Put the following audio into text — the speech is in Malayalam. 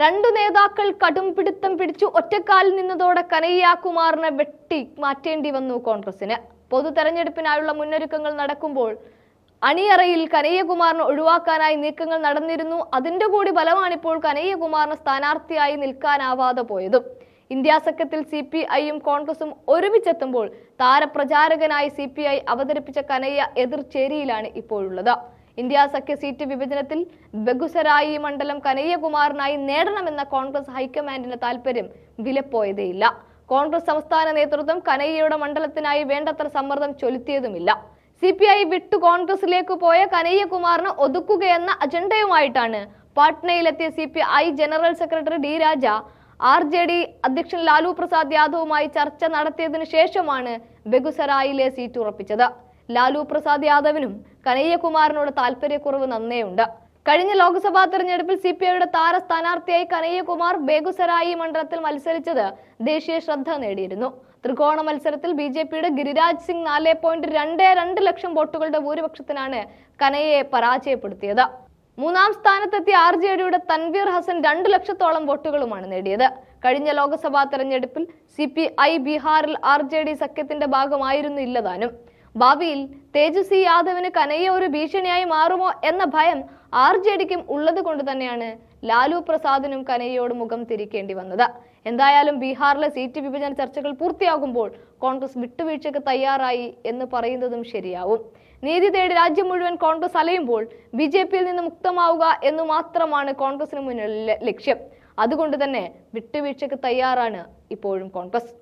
രണ്ടു നേതാക്കൾ കടും പിടുത്തം പിടിച്ചു ഒറ്റക്കാലിൽ നിന്നതോടെ കനയ്യകുമാറിനെ വെട്ടി മാറ്റേണ്ടി വന്നു കോൺഗ്രസിന്. പൊതു തെരഞ്ഞെടുപ്പിനായുള്ള മുന്നൊരുക്കങ്ങൾ നടക്കുമ്പോൾ അണിയറയിൽ കനയ്യകുമാറിനെ ഒഴിവാക്കാനായി നീക്കങ്ങൾ നടന്നിരുന്നു. അതിന്റെ കൂടി ഫലമാണിപ്പോൾ കനയ്യകുമാറിന് സ്ഥാനാർത്ഥിയായി നിൽക്കാനാവാതെ പോയതും. ഇന്ത്യ സഖ്യത്തിൽ CPIയും കോൺഗ്രസും ഒരുമിച്ചെത്തുമ്പോൾ താരപ്രചാരകനായി CPI അവതരിപ്പിച്ച കനയ്യ എതിർചേരിയിലാണ് ഇപ്പോഴുള്ളത്. ഇന്ത്യ സഖ്യ സീറ്റ് വിഭജനത്തിൽ ബെഗുസരായി മണ്ഡലം കനയ്യകുമാറിനായി നേടണമെന്ന കോൺഗ്രസ് ഹൈക്കമാൻഡിന്റെ താൽപര്യം വിലപ്പോയതേയില്ല. കോൺഗ്രസ് സംസ്ഥാന നേതൃത്വം കനയ്യയുടെ മണ്ഡലത്തിനായി വേണ്ടത്ര സമ്മർദ്ദം ചെലുത്തിയതുമില്ല. CPI വിട്ടു കോൺഗ്രസിലേക്ക് പോയ കനയ്യകുമാറിനെ ഒതുക്കുകയെന്ന അജണ്ടയുമായിട്ടാണ് പാട്നയിലെത്തിയ CPI ജനറൽ സെക്രട്ടറി D രാജ RJD അധ്യക്ഷൻ ലാലു പ്രസാദ് യാദവുമായി ചർച്ച നടത്തിയതിനു ശേഷമാണ് ബെഗുസരായിലെ സീറ്റ് ഉറപ്പിച്ചത്. ലാലു പ്രസാദ് യാദവിനും കനയ്യകുമാറിനോട് താല്പര്യക്കുറവ് നന്നേയുണ്ട്. കഴിഞ്ഞ ലോക്സഭാ തെരഞ്ഞെടുപ്പിൽ CPIയുടെ താര സ്ഥാനാർത്ഥിയായി കനയ്യകുമാർ ബേഗുസരായി മണ്ഡലത്തിൽ മത്സരിച്ചത് ദേശീയ ശ്രദ്ധ നേടിയിരുന്നു. ത്രികോണ മത്സരത്തിൽ BJPയുടെ ഗിരിരാജ് സിംഗ് 4.22 ലക്ഷം വോട്ടുകളുടെ ഭൂരിപക്ഷത്തിനാണ് കനയ്യയെ പരാജയപ്പെടുത്തിയത്. മൂന്നാം സ്ഥാനത്തെത്തിയ RJDയുടെ തൻവീർ ഹസൻ 2 ലക്ഷത്തോളം വോട്ടുകളുമാണ് നേടിയത്. കഴിഞ്ഞ ലോക്സഭാ തെരഞ്ഞെടുപ്പിൽ CPI ബീഹാറിൽ RJD സഖ്യത്തിന്റെ ഭാഗമായിരുന്നു ഇല്ലതാനും. ഭാവിയിൽ തേജസ്വി യാദവിന് കനയ്യ ഒരു ഭീഷണിയായി മാറുമോ എന്ന ഭയം RJDക്കും ഉള്ളത് കൊണ്ട് തന്നെയാണ് ലാലു പ്രസാദിനും കനയ്യയോട് മുഖം തിരിക്കേണ്ടി വന്നത്. എന്തായാലും ബീഹാറിലെ സീറ്റ് വിഭജന ചർച്ചകൾ പൂർത്തിയാകുമ്പോൾ കോൺഗ്രസ് വിട്ടുവീഴ്ചയ്ക്ക് തയ്യാറായി എന്ന് പറയുന്നതും ശരിയാവും. നീതി തേടി രാജ്യം മുഴുവൻ കോൺഗ്രസ് അലയുമ്പോൾ BJPയിൽ നിന്ന് മുക്തമാവുക എന്നു മാത്രമാണ് കോൺഗ്രസിന് മുന്നിലെ ലക്ഷ്യം. അതുകൊണ്ട് തന്നെ വിട്ടുവീഴ്ചയ്ക്ക് തയ്യാറാണ് ഇപ്പോഴും കോൺഗ്രസ്.